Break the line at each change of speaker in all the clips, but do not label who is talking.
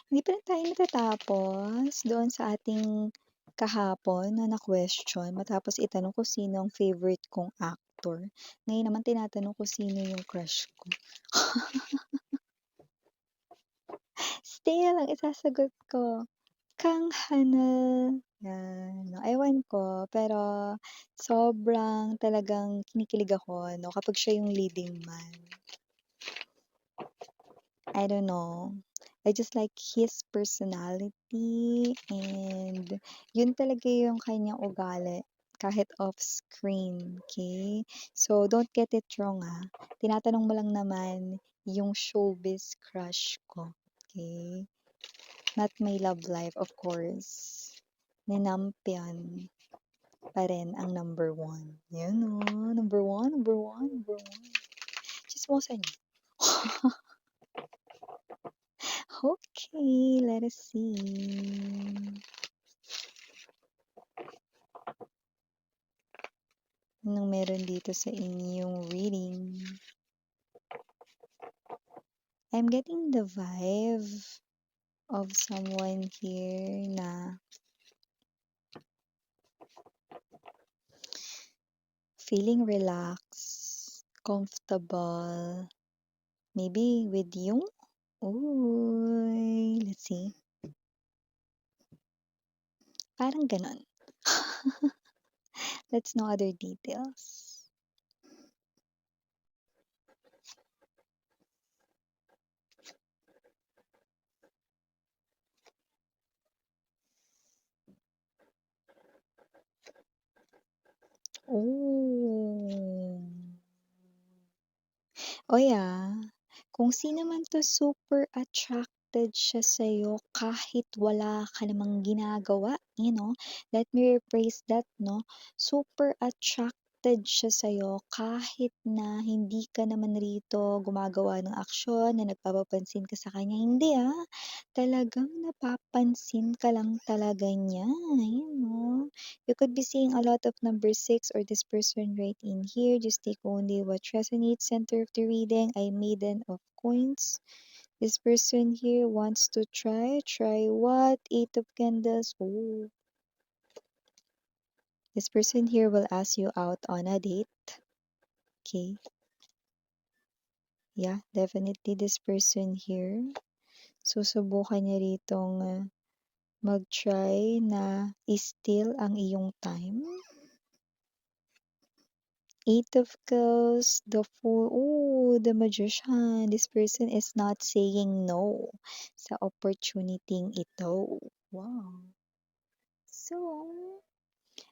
Hindi pa rin tayo natatapos doon sa ating kahapon na question matapos itanong ko sino ang favorite kong actor. Ngayon naman tinatanong ko sino yung crush ko. Still, ang isasagot ko, Kang Hanel. Yan, no, ewan ko, pero sobrang talagang kinikilig ako, no, kapag siya yung leading man. I don't know. I just like his personality and yun talaga yung kanyang ugali kahit off-screen, okay? So, don't get it wrong, ah. Tinatanong mo lang naman yung showbiz crush ko, okay? Not my love life, of course. Ninampian pa rin ang number one. Yan o, number one, number one, number one. Chismosa niyo. Okay, let us see. Anong meron dito sa inyong reading? I'm getting the vibe of someone here na feeling relaxed, comfortable, maybe with you. Uy, let's see. Parang ganon. Let's know other details. Oh. O yeah, kung sino man 'to super attracted siya sa'yo kahit wala ka namang ginagawa, let me rephrase that 'no, super attracted siya sa'yo kahit na hindi ka naman rito gumagawa ng aksyon na nagpapapansin ka sa kanya, hindi, talagang napapansin ka lang talaga niya, ayan 'no. You could be seeing a lot of number 6 or this person right in here. Just take only what resonates. Center of the reading, I maiden of coins. This person here wants to try. Try what? Eight of candles. Oh. This person here will ask you out on a date. Okay. Yeah, definitely this person here. Susubukan niya ritong mag-try na i-steal ang iyong time. Eight of Cups, the Fool, ooh, the Magician. This person is not saying no sa opportunity ito. Wow. So,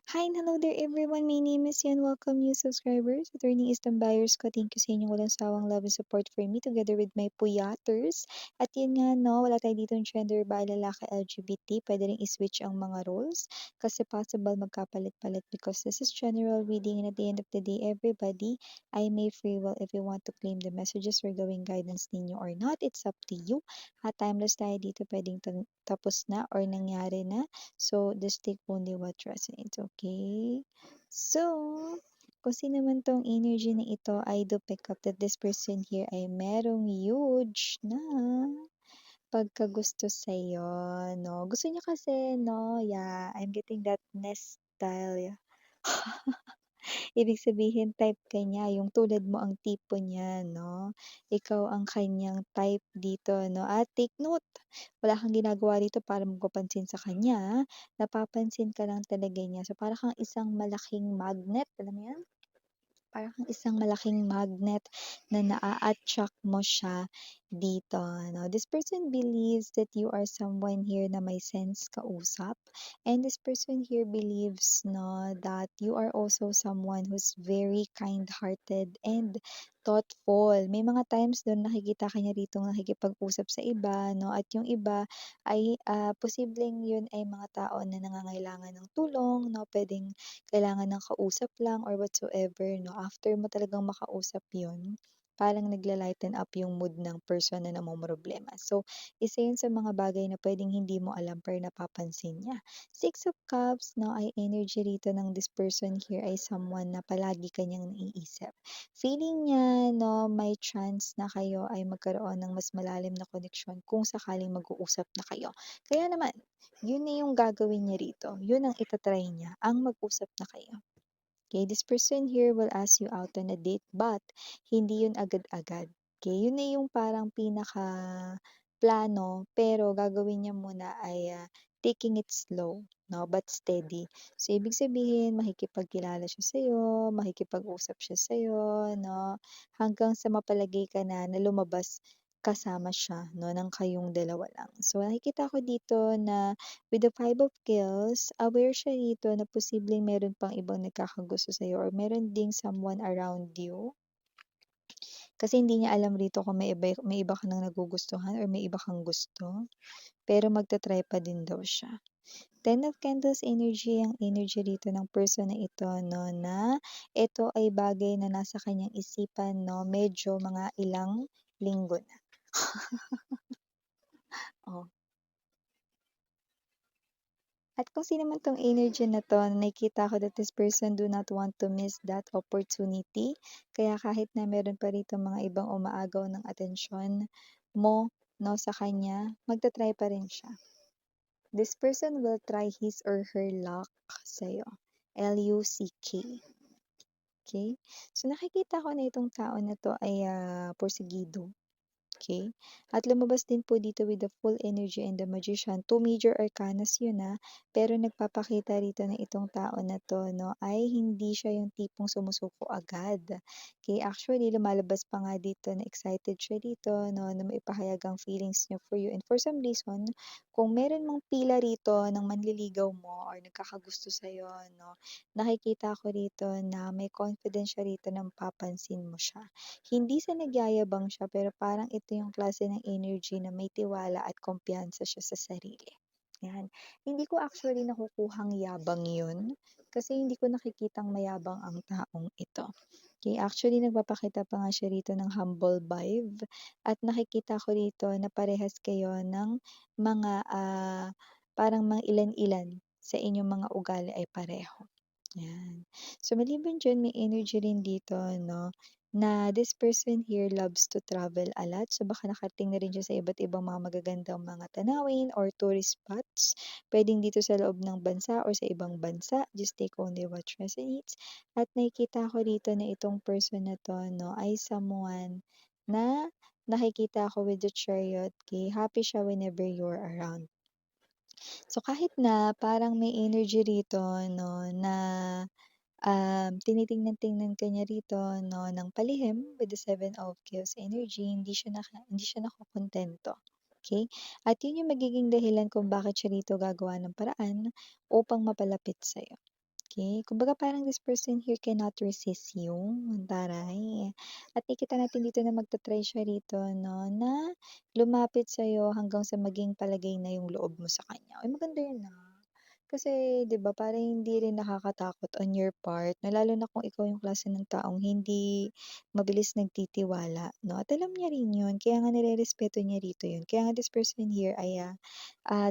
hi and hello there everyone. My name is Yan. Welcome new subscribers. Attorney Eastern Buyers ko. Thank you sa inyong walang sawang love and support for me together with my puyaters. At yun nga no, wala tayo dito ng gender ba lalaki LGBT. Pwede rin i-switch ang mga roles kasi possible magkapalit-palit because this is general reading and at the end of the day, everybody ay may free will if you want to claim the messages or gawing guidance ninyo or not. It's up to you. Timeless tayo dito pwedeng tapos na or nangyari na. So, just take only what resonates, okay? So, kung sino man tong energy na ito, I do pick up that this person here ay merong huge na pagkagusto sa'yo, no? Gusto niya kasi, no? Yeah, I'm getting that nest style. Yeah. Ibig sabihin type ka niya, yung tulad mo ang tipo niya, no? Ikaw ang kanyang type dito, no? At take note, wala kang ginagawa dito para magpapansin sa kanya, napapansin ka lang talaga niya. So, para kang isang malaking magnet, alam mo yan? Para kang isang malaking magnet na naa-attract mo siya dito, no? This person believes that you are someone here na may sense kausap. And this person here believes, no, that you are also someone who's very kind-hearted and thoughtful. May mga times doon nakikita ka niya rito nakikipag-usap sa iba, no? At yung iba ay posibleng yun ay mga tao na nangangailangan ng tulong, no? Pwedeng kailangan ng kausap lang or whatsoever, no? After mo talagang makausap yun, parang nagla-lighten up yung mood ng person na namomroblema. So, isa yun sa mga bagay na puwedeng hindi mo alam pero napapansin niya. Six of Cups 'no, ay energy rito ng this person here ay someone na palagi ka niyang naiisip. Feeling niya 'no, may chance na kayo ay magkaroon ng mas malalim na koneksyon kung sakaling mag-uusap na kayo. Kaya naman, yun na yung gagawin niya rito, yun ang ita-try niya, ang mag-usap na kayo. Okay, this person here will ask you out on a date but hindi yun agad-agad. Okay, yun na yung parang pinaka-plano pero gagawin niya muna ay taking it slow, no, but steady. So, ibig sabihin, makikipagkilala siya sa'yo, makikipag-usap siya sa'yo, no, hanggang sa mapalagay ka na lumabas kasama siya, no, ng kayong dalawa lang. So, nakikita ko dito na with the Five of Kills, aware siya rito na posibleng meron pang ibang nagkakagusto sa'yo or meron ding someone around you. Kasi hindi niya alam rito kung may iba ka ng nagugustuhan or may iba kang gusto. Pero magta-try pa din daw siya. Ten of Candles energy, ang energy rito ng person na ito, no, na ito ay bagay na nasa kanyang isipan, no, medyo mga ilang linggo na. Oh. At kung sino man 'tong energy na 'to, nakikita ko that this person do not want to miss that opportunity. Kaya kahit na meron pa rito mga ibang umaagaw ng atensyon mo 'no, sa kanya, magta-try pa rin siya. This person will try his or her luck sa'yo. Luck, okey? So, nakikita ko na itong tao na 'to ay porsigido. Okay. At lumabas din po dito with the full energy and the magician. Two major arcanas yun pero nagpapakita rito na itong tao na 'to 'no, ay hindi siya yung tipong sumusuko agad. Okay, actually lumalabas pa nga dito na excited siya dito 'no, na maipahayag ang feelings niya for you and for some reason, kung meron mang pila rito ng manliligaw mo or nagkakagusto sa'yo 'no, nakikita ko rito na may confidence siya rito na mapapansin mo siya. Hindi sa nagyayabang siya, pero parang ito yung klase ng energy na may tiwala at kumpiyansa siya sa sarili. Yan. Hindi ko actually nakukuhang yabang yun, kasi hindi ko nakikitang mayabang ang taong ito. Okay, actually nagpapakita pa nga siya rito ng humble vibe at nakikita ko rito na parehas kayo ng mga parang mga ilan-ilan sa inyong mga ugali ay pareho. Yan. So, maliban diyan, may energy rin dito, no, na this person here loves to travel a lot. So, baka nakarating na rin siya sa iba't ibang mga magagandang mga tanawin or tourist spots. Pwedeng dito sa loob ng bansa or sa ibang bansa. Just take only what resonates. At nakikita ko rito na itong person na to, no, ay someone na nakikita ko with the chariot, okay, happy siya whenever you're around. So, kahit na parang may energy rito 'no, na, tinitingnan-tingnan ka niya rito 'no, ng palihim with the Seven of Chaos energy, hindi siya nakokontento, okey? At 'yun yung magiging dahilan kung bakit siya rito gagawa ng paraan upang mapalapit sa'yo. Okay, kumbaga parang this person here cannot resist you, taray. At nakikita natin dito na magta-try siya rito 'no, na lumapit sa'yo hanggang sa maging palagay na yung loob mo sa kanya. Uy, maganda yun, kasi 'di ba parang hindi rin nakakatakot on your part na lalo na kung ikaw yung klase ng taong hindi mabilis nagtitiwala 'no, at alam niya rin yun kaya nga nirerespeto niya rito yun. Kaya nga this person here ay,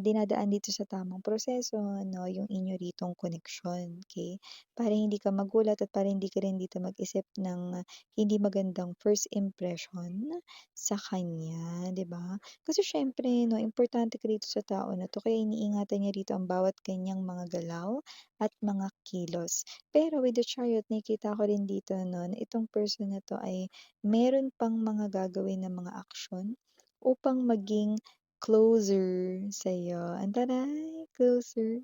dinadaan dito sa tamang proseso 'no, yung inyo ritong koneksyon, okey? Para hindi ka magulat at para hindi ka rin dito mag-isip ng hindi magandang first impression sa kanya, 'di ba? Kasi siyempre 'no, importante ka rito sa tao na 'to kaya iniingatan niya rito ang bawat kanyang mga galaw at mga kilos. Pero with the Chariot nakikita ko rin dito 'no, na itong person na 'to ay meron pang mga gagawin na mga aksyon upang maging closer sa'yo. Antaray, closer.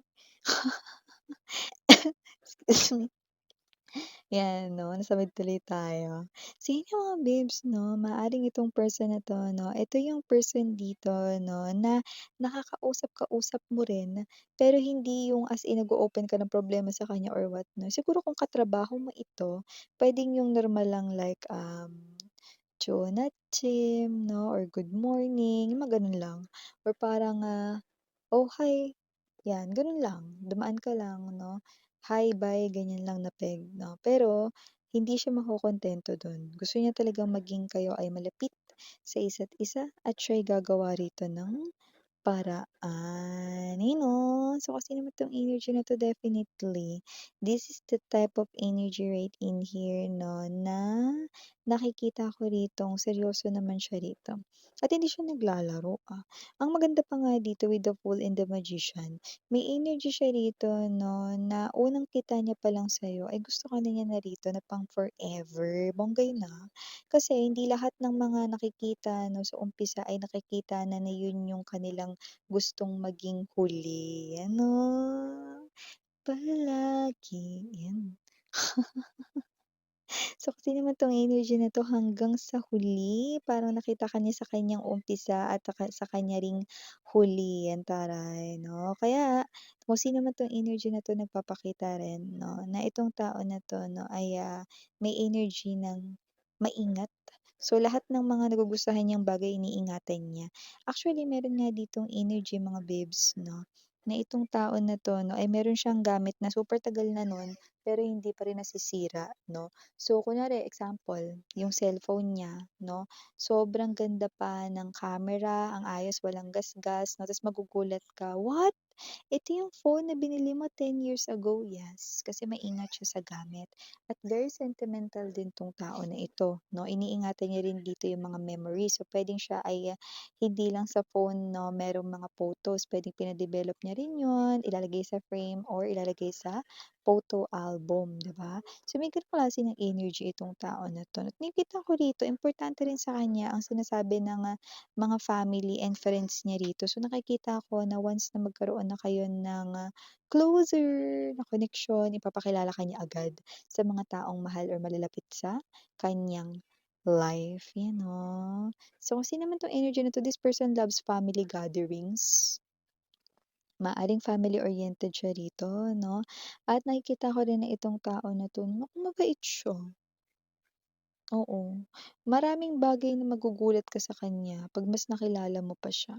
Excuse me. 'Yan 'no, nasabik tuloy tayo. So yun nga mga babes 'no, maaaring itong person na 'to 'no, ito yung person dito 'no, na nakakausap-kausap mo rin, pero hindi yung as in nag-o-open ka ng problema sa kanya or what 'no. Siguro kung katrabaho mo ito, puwedeng yung normal lang like, "Chonachim" 'no, or "Good morning," yung mga gano'n lang. Or parang, "Oh, hi." 'Yan, gano'n lang. Dumaan ka lang 'no, hi, bye, ganyan lang na peg 'no. Pero hindi siya makokontento dun. Gusto niya talagang maging kayo ay malapit sa isa't isa at siya'y gagawa rito ng paraan, ayun 'no. So, kasi naman 'tong energy na 'to definitely, this is the type of energy right in here 'no, na nakikita ko ritong seryoso naman siya rito at hindi siya naglalaro, Ang maganda pa nga dito with the Fool and the Magician, may energy siya rito 'no, na unang kita niya pa lang sa'yo ay gusto ka na niya na rito na pang forever, bongga yun, Kasi hindi lahat ng mga nakikita 'no, sa umpisa ay nakikita na yun yung kanilang gustong maging huli, ano, palagi, yan. So, kasi naman 'tong energy na 'to hanggang sa huli parang nakita ka niya sa kanyang umpisa at sa kanya ring huli, yan taray 'no. Kaya kung sino man 'tong energy na 'to nagpapakita rin 'no, na itong tao na 'to 'no ay, may energy ng maingat. So, lahat ng mga nagugustuhan niyang bagay iniingatan niya. Actually meron nga ditong energy mga babes 'no, na itong tao na 'to 'no ay meron siyang gamit na super tagal na nun pero hindi pa rin nasisira 'no. So, kunwari example, yung cellphone niya 'no, sobrang ganda pa ng camera, ang ayos, walang gasgas 'no, ta's magugulat ka, "What? Ito yung phone na binili mo 10 years ago?" Yes, kasi maingat siya sa gamit at very sentimental din 'tong tao na ito 'no, iniingatan niya rin dito yung mga memories. So, puwedeng siya ay, hindi lang sa phone 'no, merong mga photos, puwedeng pina-develop niya rin yun, ilalagay sa frame or ilalagay sa photo album, 'di ba? So, may gano'ng klase ng energy itong tao na 'to at nakikita ko rito importante rin sa kanya ang sinasabi ng, mga family and friends niya rito. So, nakikita ko na once na magkaroon na kayo ng, closer na connection, ipapakilala ka niya agad sa mga taong mahal or malalapit sa kanyang life, 'yan oh. So, kasi naman 'tong energy na 'to, this person loves family gatherings. Maaaring family-oriented siya rito 'no, at nakikita ko rin na itong tao na 'to, naku mabait siya, oo. Maraming bagay na magugulat ka sa kanya 'pag mas nakilala mo pa siya.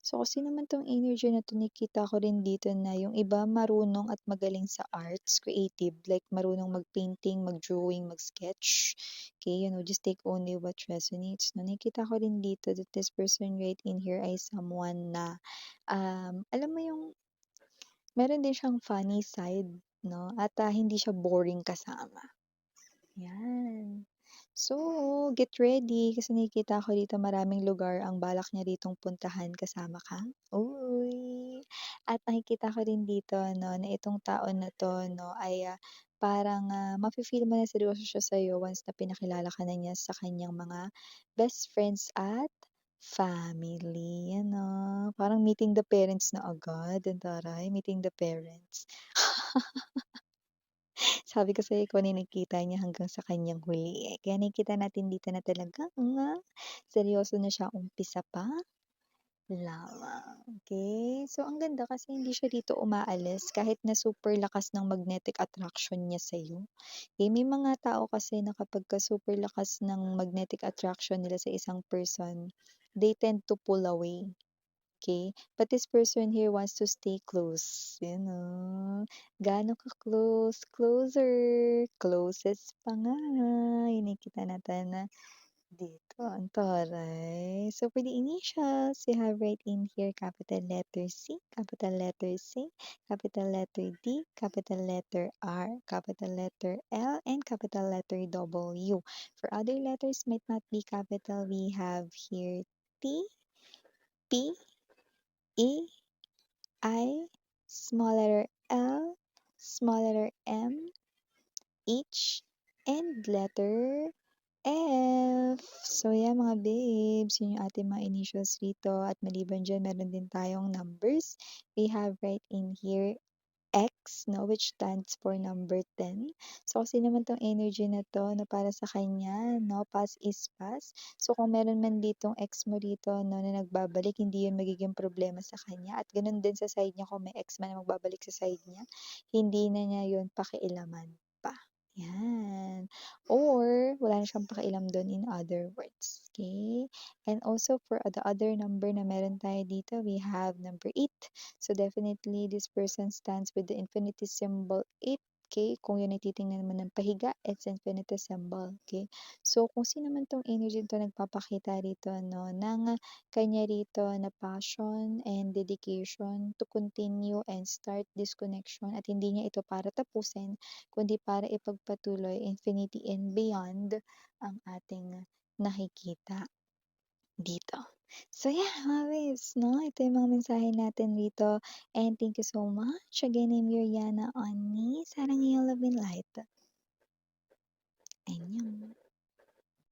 So kasi naman 'tong energy na 'to nakikita ko rin dito na yung iba marunong at magaling sa arts, creative, like marunong mag-painting, mag-drawing, mag-sketch. Okay, just take only what resonates 'no. Nakikita ko rin dito that this person right in here ay someone na, alam mo yung meron din siyang funny side 'no, at, hindi siya boring kasama, 'yan. So, get ready kasi nakikita ko dito maraming lugar ang balak niya ditong puntahan kasama ka. Uy! At nakikita ko rin dito 'no, na itong tao na 'to 'no ay, parang, mafi-feel mo na seryoso siya sa'yo once na pinakilala ka na niya sa kanyang mga best friends at family, ano. Parang meeting the parents na agad, ang taray, meeting the parents. Sabi ko sa'yo ikaw na yung nakikita niya hanggang sa kanyang huli, kaya nakikita natin dito na talagang, seryoso na siya umpisa pa lamang, okey. So, ang ganda kasi hindi siya dito umaalis kahit na super lakas ng magnetic attraction niya sa'yo. May mga tao kasi na kapagka super lakas ng magnetic attraction nila sa isang person, they tend to pull away. Okay, but this person here wants to stay close, gaano ka-close, closer, closest pa nga, yung nakikita natin na dito, ang taray. So, for the initials, we have right in here capital letter C, capital letter C, capital letter D, capital letter R, capital letter L, and capital letter W. For other letters might not be capital, we have here T, P, E, I, small letter L, small letter M, H, and letter F. So, yeah, mga babes, yun yung ating mga initials rito. At maliban dyan, meron din tayong numbers. We have right in here X, no, which stands for number 10. So, kasi naman tong energy na to, no, para sa kanya, no, pass is pass. So, kung meron man ditong X mo dito, no, na nagbabalik, hindi yun magiging problema sa kanya. At ganun din sa side niya, kung may X man na magbabalik sa side niya, hindi na niya yun pakialaman pa. Yan. Or, wala na siyang pakialam doon in other words. Okay? And also, for the other number na meron tayo dito, we have number 8. So definitely this person stands with the infinity symbol 8. okay? Kung yun ay titingnan mo ng pahiga, it's infinitesimal, okay? So, kung sino man 'tong energy 'to nagpapakita rito 'no, ng kanya rito na passion and dedication to continue and start this connection at hindi niya ito para tapusin, kundi para ipagpatuloy infinity and beyond ang ating nakikita dito. So yeah, mga babes 'no, ito yung mga mensahe natin dito and thank you so much. Again, I'm Yuriana Oni, sarang iyong love and light.